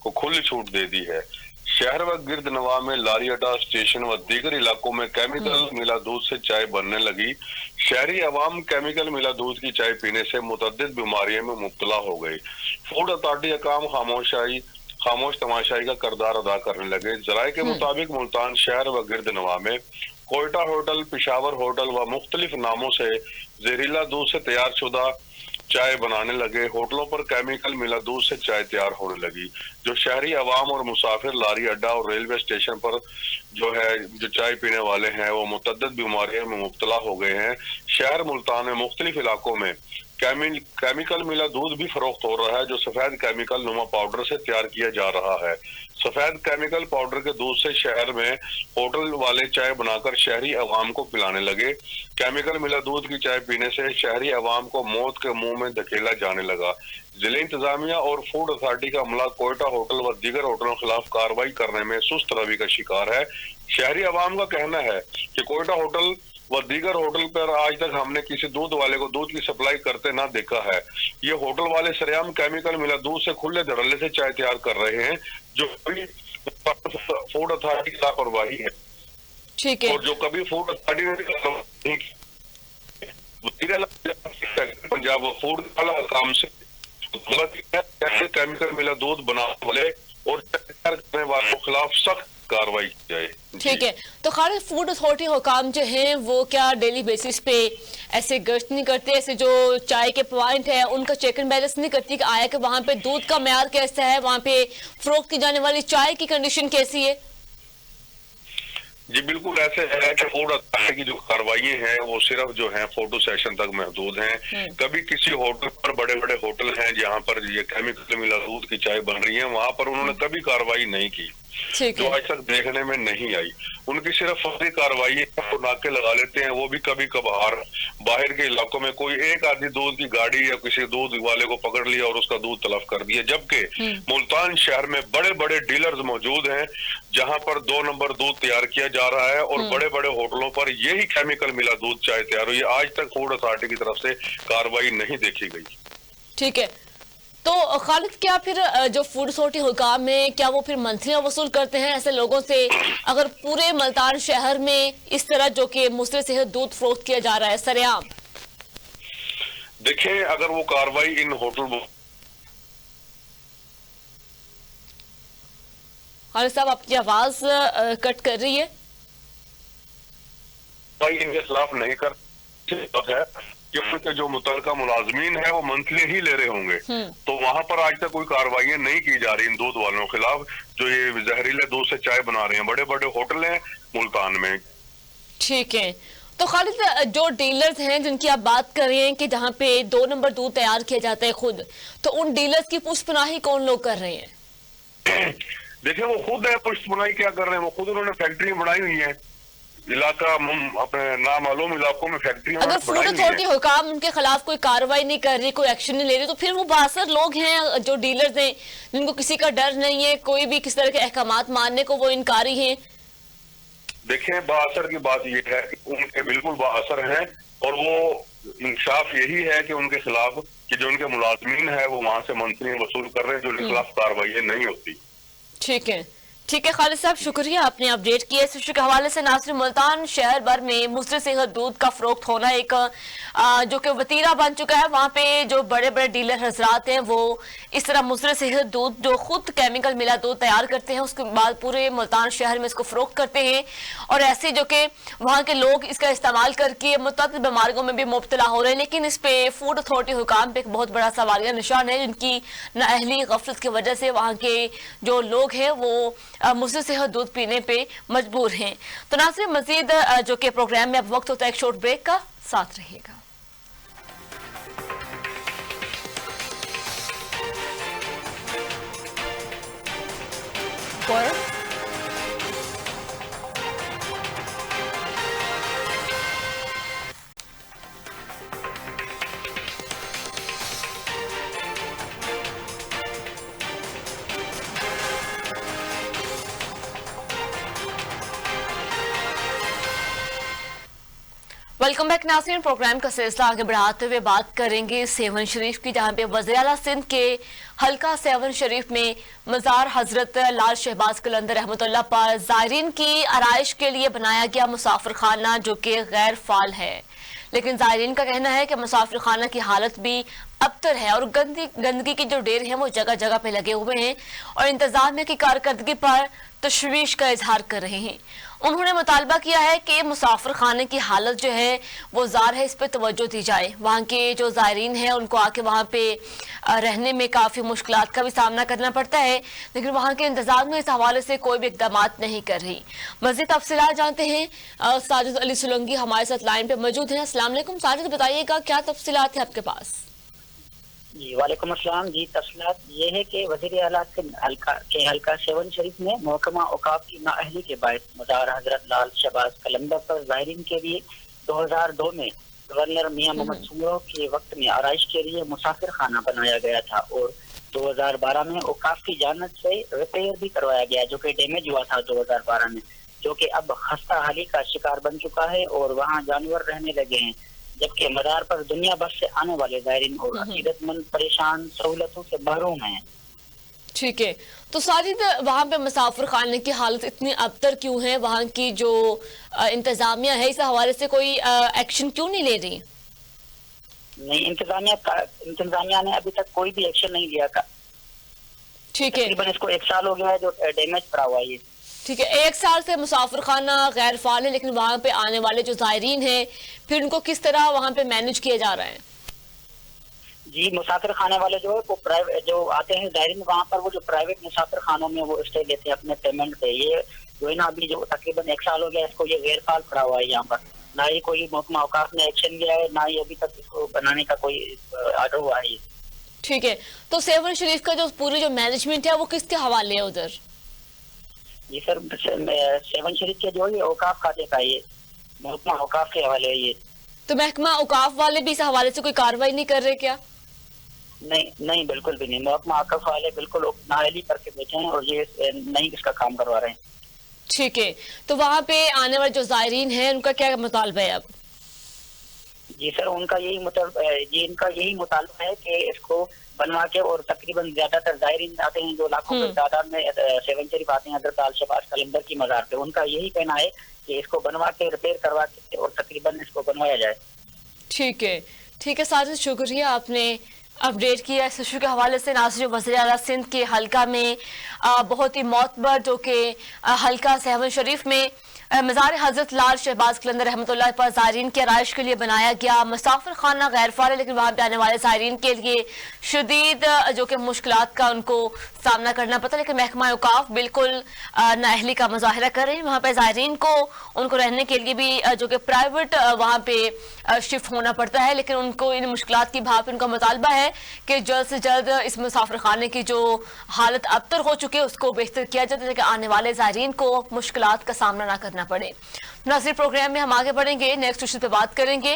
को खुली छूट दे दी है। शहर व गिरद नवा में लारी अड्डा, स्टेशन व दीगर इलाकों में केमिकल मिला दूध से चाय बनने लगी। शहरी अवाम केमिकल मिला दूध की चाय पीने से मुतअद्दिद बीमारियों में मुब्तला हो गई। फूड अथॉरिटी काम खामोश तमाशाई का किरदार अदा करने लगे। जराये के मुताबिक मुल्तान शहर व गिरद नवा में कोयटा होटल, पिशावर होटल व मुख्तलिफ नामों से जहरीला दूध से तैयार शुदा चाय बनाने लगे। होटलों पर केमिकल मिला दूध से चाय तैयार होने लगी। जो शहरी अवाम और मुसाफिर लारी अड्डा और रेलवे स्टेशन पर जो चाय पीने वाले हैं वो मुतअद्दिद बीमारियों में मुब्तला हो गए हैं। शहर मुल्तान में मुख्तलिफ इलाकों में केमिकल मिला दूध भी फरोख्त हो रहा है, जो सफेद केमिकल नुमा पाउडर से तैयार किया जा रहा है। सफेद केमिकल पाउडर के दूध से शहर में होटल वाले चाय बनाकर शहरी अवाम को पिलाने लगे। केमिकल मिला दूध की चाय पीने से शहरी अवाम को मौत के मुंह में धकेला जाने लगा। जिले इंतजामिया और फूड अथॉरिटी का अमला कोयटा होटल व दीगर होटलों के खिलाफ कार्रवाई करने में सुस्त रवि का शिकार है। शहरी अवाम का कहना है कि कोयटा होटल व दीगर होटल पर आज तक हमने किसी दूध वाले को दूध की सप्लाई करते ना देखा है। ये होटल वाले सरेआम केमिकल मिला दूध से खुले धड़ल्ले से चाय तैयार कर रहे हैं, जो कभी फूड अथॉरिटी की लापरवाही है। ठीक है। और जो कभी फूड अथॉरिटी ने पंजाब फूड काम से केमिकल मिला दूध बनाने वाले और तैयार करने वालों के खिलाफ सख्त कार्रवाई की जाए। ठीक है। तो खालिद, फूड अथॉरिटी हुकाम जो हैं वो क्या डेली बेसिस पे ऐसे गश्त नहीं करते, ऐसे जो चाय के पॉइंट है उनका चेक एंड बैलेंस नहीं करती कि आया कि वहाँ पे दूध का म्यार कैसा है, वहाँ पे फरोख्त की जाने वाली चाय की कंडीशन कैसी है? जी बिल्कुल ऐसे है कि फूड अथॉरिटी की जो कार्रवाई है वो सिर्फ जो है फोटो सेशन तक महदूद हैं। कभी किसी होटल पर, बड़े बड़े होटल हैं जहाँ पर ये केमिकल मिला दूध की चाय बन रही है, वहां पर उन्होंने कभी कार्रवाई नहीं की, जो आज तक देखने में नहीं आई। उनकी सिर्फ फर्जी कार्रवाई वो नाके लगा लेते हैं, वो भी कभी कभार बाहर के इलाकों में कोई एक आधी दूध की गाड़ी या किसी दूध वाले को पकड़ लिया और उसका दूध तलफ कर दिया। जबकि मुल्तान शहर में बड़े बड़े डीलर्स मौजूद हैं जहां पर 2 नंबर दूध तैयार किया जा रहा है और बड़े बड़े होटलों पर यही केमिकल मिला दूध चाय तैयार हुई। आज तक फूड अथॉरिटी की तरफ से कार्रवाई नहीं देखी गई। ठीक है। तो खालिद, क्या फिर जो फूड अथॉरिटी हुकाम है क्या वो फिर मंथलियां वसूल करते हैं ऐसे लोगों से, अगर पूरे मुल्तान शहर में इस तरह जो कि मुस्तर सेहत दूध फरोख्त किया जा रहा है सरेआम? देखें, अगर वो कार्रवाई इन होटल खालिद साहब आपकी आवाज कट कर रही है। इनके खिलाफ नहीं कर है कि उनके जो मुतलका मुलाजमीन है वो मंथली ही ले रहे होंगे, तो वहां पर आज तक कोई कार्रवाई नहीं की जा रही इन दूध वालों के खिलाफ जो ये जहरीले दूध से चाय बना रहे हैं। बड़े बड़े होटल हैं मुल्तान में। ठीक है। तो खालिद, जो डीलर्स हैं जिनकी आप बात कर रहे हैं कि जहाँ पे 2 नंबर दूध तैयार किया जाता है खुद, तो उन डीलर्स की पुष्पनाही कौन लोग कर रहे हैं? देखिए, वो खुद है पुष्पनाही क्या कर रहे हैं, वो खुद उन्होंने फैक्ट्री बनाई हुई है इलाका अपने नामालूम इलाकों में फैक्ट्री अगर फूड अथॉरिटी हुकाम उनके खिलाफ कोई कार्रवाई नहीं कर रही, कोई एक्शन नहीं ले रही, तो फिर वो बासर लोग हैं जो डीलर्स हैं जिनको किसी का डर नहीं है, कोई भी किस तरह के अहकामात मानने को वो इनकारी हैं। देखिए, बासर की बात ये है कि उनके बिल्कुल बासर हैं, और वो इंसाफ यही है कि उनके खिलाफ कि जो उनके मुलाजमीन है वो वहां से मंथली वसूल कर रहे हैं, जो उनके खिलाफ कार्रवाई नहीं होती। ठीक है, ठीक है खालिद साहब, शुक्रिया आपने अपडेट किया। इस इशू के हवाले से नाज़रीन, मुल्तान शहर भर में मुस्तर सेहत दूध का फरोख्त होना एक जो कि वतीरा बन चुका है। वहाँ पे जो बड़े बड़े डीलर हजरात हैं वो इस तरह मुस्तर सेहत दूध जो खुद केमिकल मिला दूध तैयार करते हैं, उसके बाद पूरे मुल्तान शहर में इसको फरोख्त करते हैं, और ऐसे जो कि वहाँ के लोग इसका इस्तेमाल करके मुतअद्दिद बीमारियों में भी मुब्तला हो रहे हैं। लेकिन इस पे फूड अथॉरिटी हुकाम पे एक बहुत बड़ा सवालिया निशान है, जिनकी नाअहली गफलत की वजह से वहाँ के जो लोग हैं वो मुस्तर सेहत दूध पीने पे मजबूर हैं। तो नाज़रीन, मजीद जो कि प्रोग्राम में अब वक्त होता है एक शॉर्ट ब्रेक का, साथ रहिएगा। वेलकम बैक नाज़रीन, प्रोग्राम का सिलसिला आगे बढ़ाते हुए बात करेंगे सेवन शरीफ की, जहां पे वज़ीर आला सिंध के हल्का सेवन शरीफ में मज़ार हजरत लाल शहबाज कलंदर रहमतुल्लाह पर ज़ायरीन की आराइश के लिए बनाया गया मुसाफिर खाना जो कि गैर फाल है। लेकिन ज़ायरीन का कहना है कि मुसाफिर खाना की हालत भी अबतर है और गंदगी के जो ढेर हैं वो जगह जगह पे लगे हुए हैं और इंतजामिया की कारकर्दगी पर तशवीश का इजहार कर रहे हैं। उन्होंने मुतालबा किया है कि मुसाफिर खाने की हालत जो है वो ज़ार है, इस पर तवज्जो दी जाए। वहाँ के जो ज़ायरीन हैं उनको आके वहाँ पे रहने में काफ़ी मुश्किलात का भी सामना करना पड़ता है, लेकिन वहाँ के इंतजाम में इस हवाले से कोई भी इक़दामात नहीं कर रही। मज़ीद तफसीलात जानते हैं, साजिद अली सोलंकी हमारे साथ लाइन पे मौजूद हैं। अस्सलाम वालेकुम साजिद, बताइएगा क्या तफसीलात है आपके पास? जी वालेकुम अस्सलाम। जी तफसीलात ये है कि वज़ीर आला हल्का सेवन शरीफ में महकमा औकाफ की नाअहली के बाद मज़ार हजरत लाल शहबाज कलंदर पर ज़ायरीन के लिए 2002 में गवर्नर मियां मोहम्मद सुमरो के वक्त में आराइश के लिए मुसाफिर खाना बनाया गया था और 2012 में औकाफ की जानिब से रिपेयर भी करवाया गया, जो कि डैमेज हुआ था 2012 में, जो कि अब खस्ता हाली का शिकार बन चुका है और वहाँ जानवर रहने लगे हैं, जबकि मदार पर दुनिया भर से आने वाले ज़ायरीन और अकीदतमंद परेशान सहूलतों से महरूम हैं। ठीक है, तो साजिद वहाँ पे मुसाफिर खाने की हालत इतनी अबतर क्यों है? वहाँ की जो इंतजामिया है इस हवाले से कोई एक्शन क्यों नहीं ले रही? नहीं, इंतजामिया ने अभी तक कोई भी एक्शन नहीं लिया था। ठीक है, तकरीबन इसको 1 साल हो गया है जो डैमेज पड़ा हुआ है। ठीक है, 1 साल से मुसाफिर खाना गैर फाल है, लेकिन वहाँ पे आने वाले जो ज़ायरीन हैं फिर उनको किस तरह वहाँ पे मैनेज किया जा रहा है? जी, मुसाफिर खाने वाले जो है वो प्राइवेट जो आते हैं ज़ायरीन, वहाँ पर वो जो प्राइवेट मुसाफिर खानों में वो स्टे लेते हैं अपने पेमेंट पे। ये जो है ना अभी जो तकरीबन 1 साल हो गया इसको ये गैर फाल पड़ा हुआ है यहाँ पर, ना ही कोई महकमा औकाफ ने एक्शन लिया है, ना ही अभी तक इसको बनाने का कोई आर्डर हुआ है। ठीक है, तो सेवन शरीफ का जो पूरी जो मैनेजमेंट है वो किसके हवाले है उधर? जी सर, सेवन शरीफ के जो ये औकाफ खाते का ये महकमा औकाफ के हवाले है ये। तो महकमा औकाफ वाले भी इस हवाले से कोई कार्रवाई नहीं कर रहे क्या? नहीं, बिल्कुल भी नहीं। महकमा औकाफ वाले बिल्कुल नाअहली करके बैठे हैं और ये नहीं इसका काम करवा रहे हैं। ठीक है, तो वहाँ पे आने वाले जो ज़ायरीन हैं उनका क्या मुतालबा है अब? जी सर, इनका यही मुतालबा है कि इसको बनवा के, और तकरीबन ज्यादातर ज़ायरीन आते हैं जो लाखों की तादाद में सेवन शरीफ आते हैं हज़रत लाल शहबाज कलंदर की मज़ार पे, उनका यही कहना है कि इसको बनवा के रिपेयर करवा के और तकरीबन इसको बनवाया जाए। ठीक है साजिद, शुक्रिया आपने अपडेट किया इस इशू के हवाले से। नाज़रीन, वज़ीर आला सिंध के हल्का में बहुत ही मोतबर जो कि हल्का सेवन शरीफ में मज़ार हजरत लाल शहबाज कलंदर रहमतुल्लाह पर ज़ायरीन की आराइश के लिए बनाया गया मुसाफिर खाना गैर फाल है, लेकिन वहाँ पे आने वाले ज़ायरीन के लिए शदीद जो कि मुश्किलात का उनको सामना करना पड़ता है। लेकिन महकमा औकाफ बिल्कुल नाअहली का मुजाहिरा कर रहे हैं। वहाँ पे ज़ायरीन को उनको रहने के लिए भी जो कि प्राइवेट वहाँ पे शिफ्ट होना पड़ता है, लेकिन उनको इन मुश्किलात की भाप उनका मुतालबा है कि जल्द से जल्द इस मुसाफिर खाने की जो हालत अबतर हो चुकी है उसको बेहतर किया जाए ताकि आने वाले ज़ायरीन को मुश्किलात का सामना ना करना पड़े। नाज़रीन, प्रोग्राम में हम आगे बढ़ेंगे, नेक्स्ट इशू पे बात करेंगे।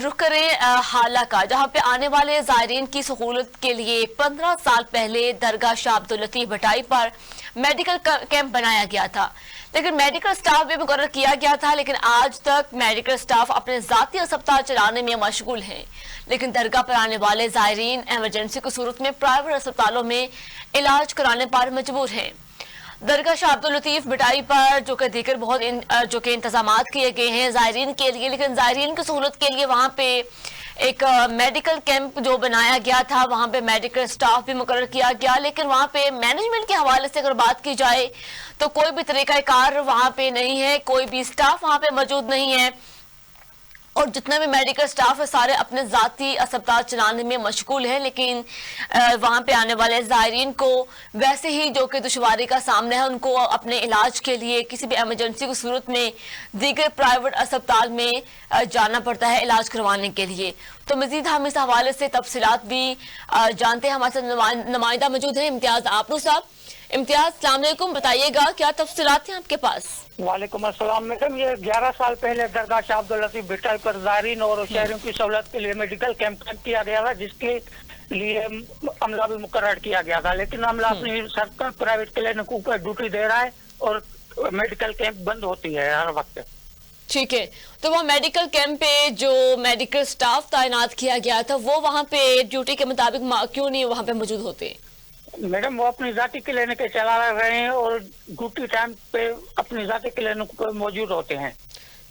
रुख करें हाला का, जहां पे आने वाले ज़ायरीन की सहूलत के लिए 15 साल पहले दरगाह शाह अब्दुल लतीफ भटाई पर मेडिकल कैंप बनाया गया था, लेकिन मेडिकल स्टाफ भी मुकर्रर किया गया था, लेकिन आज तक मेडिकल स्टाफ अपने ज़ाती अस्पताल चलाने में मशगूल हैं। लेकिन दरगाह पर आने वाले ज़ायरीन एमरजेंसी की सूरत में प्राइवेट अस्पतालों में इलाज कराने पर मजबूर हैं। दरगाह शाह अब्दुल लतीफ भटाई पर जो कि दीगर बहुत जो कि इंतजामात किए गए हैं ज़ायरीन के लिए, लेकिन ज़ायरीन की सहूलत के लिए वहाँ पे एक मेडिकल कैंप जो बनाया गया था, वहाँ पे मेडिकल स्टाफ भी मुकर्रर किया गया, लेकिन वहाँ पे मैनेजमेंट के हवाले से अगर बात की जाए तो कोई भी तरीक़ाकार वहाँ पे नहीं है, कोई भी स्टाफ वहाँ पे मौजूद नहीं है, और जितना भी मेडिकल स्टाफ है सारे अपने ज़ाती अस्पताल चलाने में मशगूल है। लेकिन वहाँ पे आने वाले ज़ायरीन को वैसे ही जो कि दुश्वारी का सामना है, उनको अपने इलाज के लिए किसी भी एमरजेंसी की सूरत में दीगर प्राइवेट अस्पताल में जाना पड़ता है इलाज करवाने के लिए। तो मजीद हम इस हवाले से तफसीलात भी जानते हैं। हमारे साथ नुमाइंदा मौजूद है इम्तियाज आपरू साहब। इम्तियाज, अस्सलाम वालेकुम, बताइएगा क्या तफसीलात हैं आपके पास? वालेकुम अस्सलाम मैडम, ये 11 साल पहले दरगाह शाह अब्दुल लतीफ भटाई पर ज़ायरीन और शहरियों की सहूलत के लिए मेडिकल कैंप किया गया था, जिसके लिए अमला भी मुकर्रर किया गया था, लेकिन अमला अपनी सरकार प्राइवेट क्लिनिकों पर ड्यूटी दे रहा है और मेडिकल कैंप बंद होती है हर वक्त। ठीक है, तो वहाँ मेडिकल कैंप पे जो मेडिकल स्टाफ तैनात किया गया था वो वहाँ पे ड्यूटी के मुताबिक क्यों नहीं वहाँ पे मौजूद होते? मैडम, वो अपनी जाति क्लिनिक चला रहे हैं और ड्यूटी टाइम पे अपनी जाति क्लिनिक पे मौजूद होते हैं।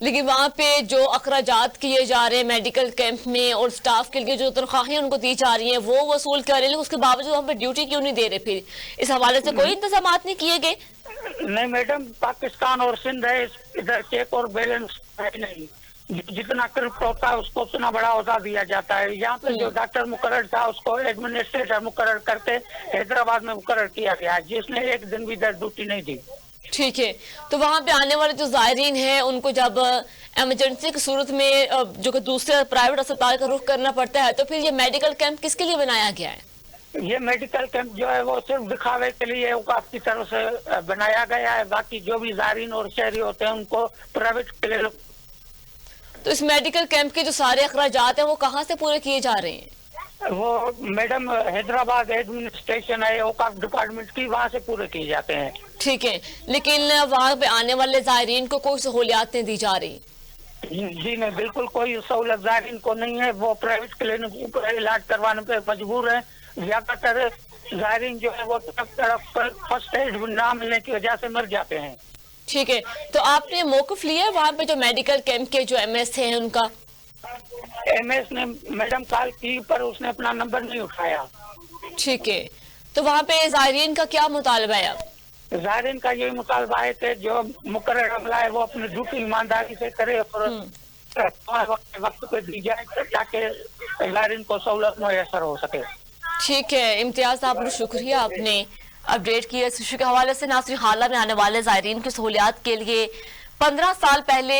लेकिन वहाँ पे जो अखराजात किए जा रहे हैं मेडिकल कैंप में और स्टाफ के लिए जो तनख्वाहें उनको दी जा रही हैं वो वसूल कर रहे हैं, उसके बावजूद वहाँ पे ड्यूटी क्यों नहीं दे रहे? फिर इस हवाले से कोई इंतजाम नहीं किए गए? नहीं मैडम, पाकिस्तान और सिंध है, इधर चेक और बैलेंस है नहीं, जितना क्रिप्ट होता है उसको उतना बड़ा औहदा दिया जाता है। यहाँ पे जो डॉक्टर मुकर्रर था उसको एडमिनिस्ट्रेटर मुकर्रर करके हैदराबाद में मुकर्रर किया गया, जिसने एक दिन भी इधर ड्यूटी नहीं दी। ठीक है, तो वहाँ पे आने वाले जो ज़ायरीन हैं उनको जब एमरजेंसी की सूरत में जो कि दूसरे प्राइवेट अस्पताल का रुख करना पड़ता है, तो फिर ये मेडिकल कैंप किसके लिए बनाया गया है? ये मेडिकल कैंप जो है वो सिर्फ दिखावे के लिए औकाफ की तरफ से बनाया गया है, बाकी जो भी ज़ायरीन और शहरी होते हैं उनको प्राइवेट क्लिनिक। तो इस मेडिकल कैंप के जो सारे अखराजात हैं वो कहाँ से पूरे किए जा रहे हैं? वो मैडम हैदराबाद एडमिनिस्ट्रेशन है औकाफ डिपार्टमेंट की, वहाँ से पूरे किए जाते हैं। ठीक है, लेकिन वहाँ पे आने वाले ज़ायरीन को कोई सहूलियात नहीं दी जा रही? जी नहीं, बिल्कुल कोई सहूलत ज़ायरीन को नहीं है, वो प्राइवेट क्लिनिक पर इलाज करवाने पे मजबूर है। ज्यादातर ज़ायरीन जो है वो फर्स्ट एड ना मिलने की वजह से मर जाते हैं। ठीक है, तो आपने मौक़िफ़ लिया वहाँ पे जो मेडिकल कैंप के जो एमएस हैं उनका? एमएस ने मैडम कॉल की पर उसने अपना नंबर नहीं उठाया। ठीक है, तो वहाँ पे ज़ायरीन का क्या मुतालबा है? अब ज़ायरीन का यही मुतालबा है कि जो मुकर्रर अमला है वो अपनी ड्यूटी ईमानदारी से करे और वक्त पे दी जाए ताकि ज़ायरीन को सहूलत मुयसर हो सके। ठीक है इम्तियाज साहब, शुक्रिया आपने अपडेट किया इस इशू के हवाले से। नाज़रीन, हाला में आने वाले ज़ायरीन की सहूलियात के लिए 15 साल पहले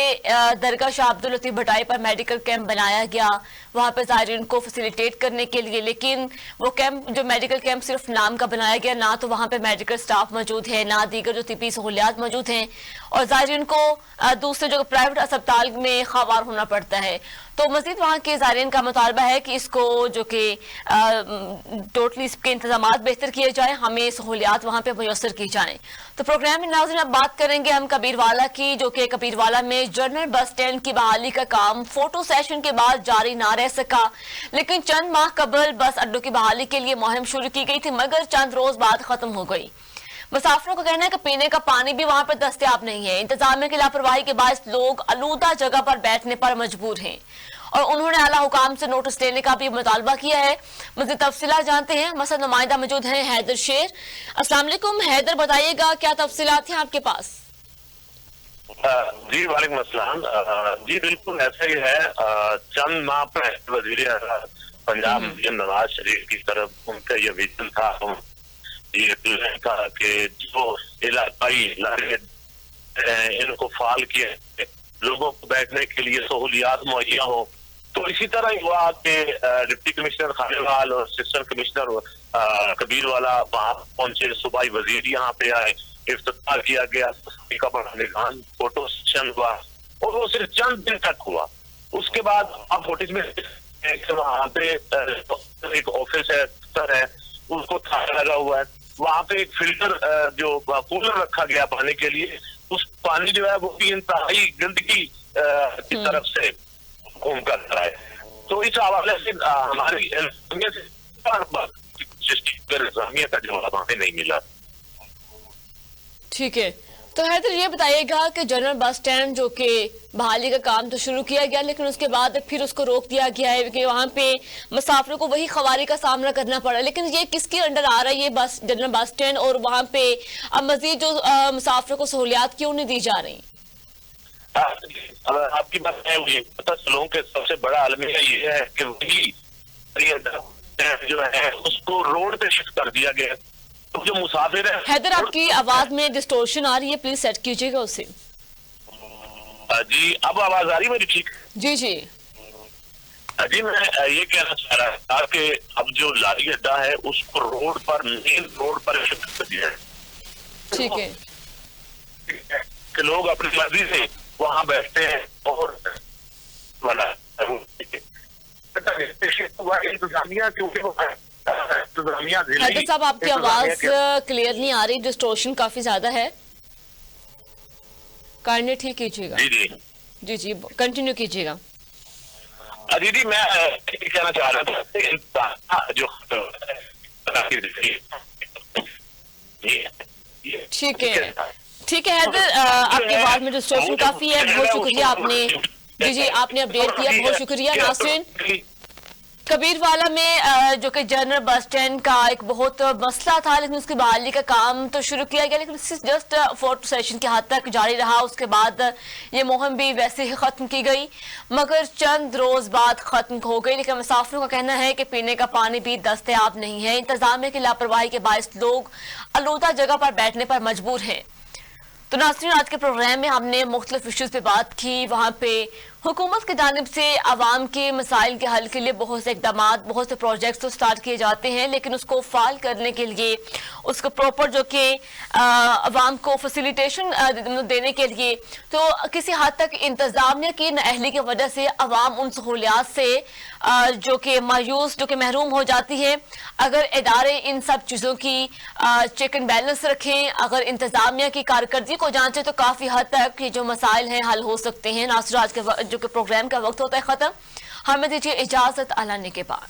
दरगाह शाह अब्दुल लतीफ भटाई पर मेडिकल कैंप बनाया गया, वहाँ पे ज़ायरीन को फैसिलिटेट करने के लिए, लेकिन वो कैंप जो मेडिकल कैंप सिर्फ नाम का बनाया गया, ना तो वहाँ पे मेडिकल स्टाफ मौजूद है, ना दीगर जो तिब्बी सहूलियात मौजूद हैं, और ज़ायरीन को दूसरे जो प्राइवेट अस्पताल में ख़वार होना पड़ता है। तो मज़ीद वहाँ के ज़ायरीन का मुतालबा है कि इसको जो कि टोटली इसके इंतजामात बेहतर किए जाएँ, हमें सहूलियात वहाँ पे मुयसर की जाएँ। तो प्रोग्राम में नाज़रीन अब बात करेंगे हम कबीरवाला की, जो कि कबीरवाला में जनरल बस स्टैंड की बहाली का काम फोटो सेशन के बाद जारी ना रह सका, लेकिन चंद माह कबल बस अड्डों की बहाली के लिए मुहिम शुरू की गई थी, मगर चंद रोज बाद खत्म हो गई। मुसाफिरों का कहना है कि पीने का पानी भी वहां पर दस्तयाब नहीं है। इंतजामिया की लापरवाही के बायस लोग आलूदा जगह पर बैठने पर मजबूर हैं और उन्होंने आला हुकाम से नोटिस लेने का भी मुतालबा किया है। मज़ीद तफसीलात जानते हैं, मसद नुमाइंदा मौजूद हैं हैदर शेर। अस्सलाम वालेकुम हैदर, बताइएगा क्या तफसीलात हैं आपके पास? जी वालेकुम अस्सलाम। जी बिल्कुल ऐसा ही है। चंद माह पहले वज़ीर आज़म पंजाब नवाज शरीफ की तरफ उनका ये विजन था, ये प्लान था कि जो इलाकाई इलाके इनको फाल किए, लोगों को बैठने के लिए सहूलियात मुहैया हो। तो इसी तरह ही हुआ कि डिप्टी कमिश्नर खानेवाल और असिस्टेंट कमिश्नर कबीरवाला वहाँ पहुंचे, सूबाई वजीर यहाँ पे आए, इफ्तिताह किया गया, का बड़ा निशान फोटो सेशन हुआ اور وہ صرف چند دن تک ہوا. اس کے بعد اب فورٹس میں وہاں پہ ایک آفس ہے, سر ہے, اس کو تھانا لگا ہوا ہے. وہاں پہ ایک فلٹر جو کولر رکھا گیا پانی کے لیے, اس پانی جو ہے وہ بھی انتہائی گندگی کی طرف سے گھوم کر رہا ہے. تو اس حوالے سے ہماری انتظامیہ کا جواب ہمیں نہیں ملا. ٹھیک ہے, تو حیدر یہ بتائیے گا کہ جنرل بس اسٹینڈ جو کہ بحالی کا کام تو شروع کیا گیا لیکن اس کے بعد پھر اس کو روک دیا گیا ہے کہ وہاں پہ مسافروں کو وہی خواری کا سامنا کرنا پڑا, لیکن یہ کس کے انڈر آ رہا ہے یہ بس جنرل بس اسٹینڈ, اور وہاں پہ اب مزید جو مسافروں کو سہولیات کیوں نہیں دی جا رہی؟ آپ کی بات ہے, پتہ چلوں کہ سب سے بڑا المیہ یہ ہے کہ وہی جو ہے اس کو روڈ پہ شفٹ کر دیا گیا. جو مسافر ہے حیدر آپ کی آواز میں ڈسٹورشن آ رہی ہے, پلیز سیٹ کیجئے گا اسے. جی اب آواز آ رہی ہے میری ٹھیک؟ جی جی جی میں یہ کہنا چاہ رہا تھا کہ اب جو لاری اڈا ہے اس کو روڈ پر, مین روڈ پر شفٹ کر دیا ہے. ٹھیک ہے کہ لوگ اپنی مرضی سے وہاں بیٹھتے ہیں اور انتظامیہ حیدر صاحب آپ کی آواز کلیئر نہیں آ رہی, ڈسٹورشن کافی زیادہ ہے, کائنڈلی ٹھیک کیجیے گا. جی جی کنٹینیو کیجیے گا. دیدی میں کہنا چاہ رہا تھا جو ٹھیک ہے ٹھیک ہے حیدر, آپ کی آواز میں ڈسٹورشن کافی ہے. بہت شکریہ آپ نے, جی جی آپ نے اپڈیٹ کیا, بہت شکریہ. ناظرین, کبیر والا میں جو کہ جنرل بس اسٹینڈ کا ایک بہت مسئلہ تھا لیکن اس کی بحالی کا کام تو شروع کیا گیا لیکن جسٹ فورتھ سیشن کے حد تک جاری رہا. اس کے بعد یہ مہم بھی ویسے ہی ختم کی گئی مگر چند روز بعد ختم ہو گئی. لیکن مسافروں کا کہنا ہے کہ پینے کا پانی بھی دستیاب نہیں ہے. انتظامیہ کی لاپرواہی کے باعث لوگ آلودہ جگہ پر بیٹھنے پر مجبور ہیں. تو ناظرین, آج کے پروگرام میں ہم نے مختلف ایشوز پہ بات کی. وہاں پہ حکومت کی جانب سے عوام کے مسائل کے حل کے لیے بہت سے اقدامات, بہت سے پروجیکٹس تو سٹارٹ کیے جاتے ہیں لیکن اس کو فعال کرنے کے لیے, اس کو پراپر جو کہ عوام کو فیسیلیٹیشن دینے کے لیے تو کسی حد تک انتظامیہ کی نااہلی کی وجہ سے عوام ان سہولیات سے جو کہ مایوس, جو کہ محروم ہو جاتی ہے. اگر ادارے ان سب چیزوں کی چیک اینڈ بیلنس رکھیں, اگر انتظامیہ کی کارکردگی کو جانچیں تو کافی حد تک یہ جو مسائل ہیں حل ہو سکتے ہیں. ناصر, آج کے جو کہ پروگرام کا وقت ہوتا ہے ختم, ہمیں دیجیے اجازت اعلان کے بعد.